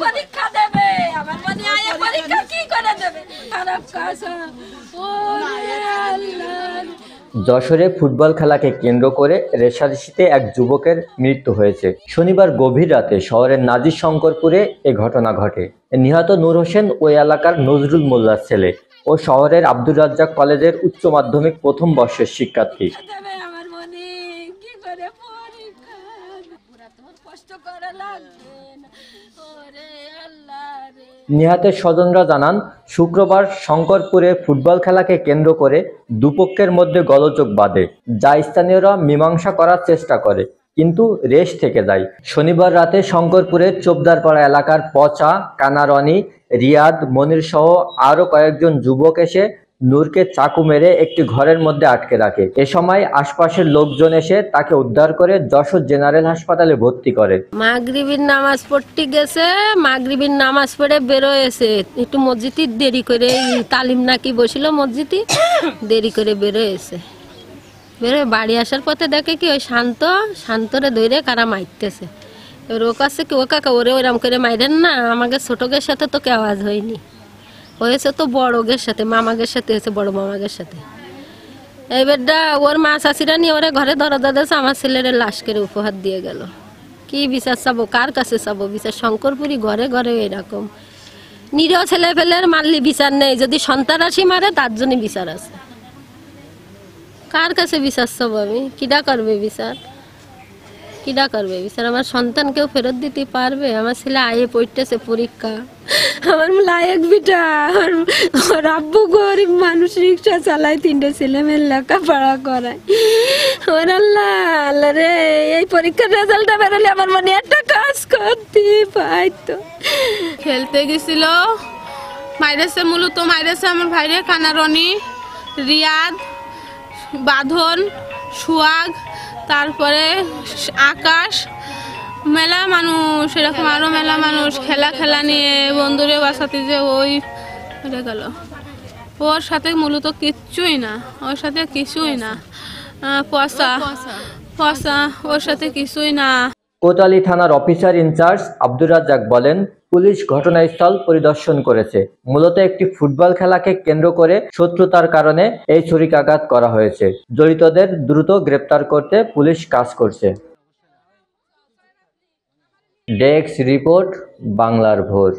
পরীক্ষা দেবে আমার মনে হয় পরীক্ষা কি করে দেবে খারাপ কাজ। যশোরে ফুটবল খেলাকে কেন্দ্র করে রেষারেষিতে এক যুবকের মৃত্যু হয়েছে। শনিবার গভীর রাতে শহরের নাজির শঙ্করপুরে এ ঘটনা ঘটে। নিহত নূর হোসেন ওই এলাকার নজরুল মোল্লার ছেলে ও শহরের আব্দুর রাজ্জাক কলেজের উচ্চ মাধ্যমিক প্রথম বর্ষের শিক্ষার্থী। নিহতের স্বজনরা জানান, শুক্রবার শঙ্করপুরে ফুটবল খেলাকে কেন্দ্র করে দুপক্ষের মধ্যে গোলযোগ বাধে, যা স্থানীয়রা মীমাংসা করার চেষ্টা করে, কিন্তু রেশ থেকে যায়। শনিবার রাতে শঙ্করপুরের চোপদারপাড়া এলাকার পচা, কানারনি, রিয়াদ, মনির সহ আরও কয়েকজন যুবক এসে নূরকে চাকু মেরে একটি ঘরের মধ্যে আটকে রাখে। এ সময় আশপাশের লোকজন এসে তাকে উদ্ধার করে যশোর জেনারেল হাসপাতালে ভর্তি করে। মাগরিবের নামাজ পড়তে গেছে, মাগরিবের নামাজ পড়ে বেরোয়েছে, একটু মসজিদে দেরি করে, তালিম নাকি বসিল মসজিদে, দেরি করে বেরোয়েছে। বেরোয় বাড়ি আসার পথে দেখে কি ওই শান্তরে ধরে কারা মারতেছে। এবার ও কাছে কি, ও কাকা ওরে ওইরাম করে মাইরেন না, আমাকে ছোটগের সাথে তো কেউ আওয়াজ হয়নি, হয়েছে তো বড়গের সাথে, মামাগের সাথে হয়েছে, বড় মামাগের সাথে। এইবারটা ওর মা চাষিরা নিয়ে ওরা ঘরে দরজা দিয়েছে, আমার ছেলের লাশ করে উপহার দিয়ে গেল। কি বিচার চাবো, কার কাছে চাবো বিচার? শঙ্করপুরি ঘরে ঘরে এরকম নিরীহ ছেলে ফেলের মারলি বিচার নেই, যদি সন্ত্রাসী মারে তার জন্য বিচার আছে। কার কাছে বিচার চাবো আমি? কিডা করবে বিচার? কিডা করবে বিচার? আমার সন্তানকেও ফেরত দিতে পারবে? আমার ছেলে আয়ে পড়তেছে পরীক্ষা, আমার লায়ক বিটা, আর আব্বু গরিব মানুষ, রিক্সা চালায়, 3টে ছেলে মেয়ের লেখাপড়া করায়। ওর আল্লাহ আল্লাহ রে, এই পরীক্ষার রেজাল্টটা বেরোলে আমার মনে একটা কাজ করতে পাইতো। খেলতে গেছিল, মাইরেছে, মূলত মাইরেছে আমার ভাইরে কানারনি, রিয়াদ, বাঁধন, সুয়াগ, তারপরে আকাশ, মেলা মানুষ, এরকম আরো মেলা মানুষ খেলা নিয়ে বন্ধুরে বাসাতে যে ওই হয়ে গেল। ওর সাথে মূলত কিচ্ছুই না, ওর সাথে কিছুই না, পয়সা ওর সাথে কিছুই না। কোতোয়ালি থানার অফিসার ইনচার্জ আব্দুর রাজ্জাক বলেন, পুলিশ ঘটনাস্থল পরিদর্শন করেছে। মূলত একটি ফুটবল খেলাকে কেন্দ্র করে শত্রুতার কারণে এই ছুরিকাঘাত করা হয়েছে। জড়িতদের দ্রুত গ্রেপ্তার করতে পুলিশ কাজ করছে। ডেস্ক রিপোর্ট, বাংলার ভোর।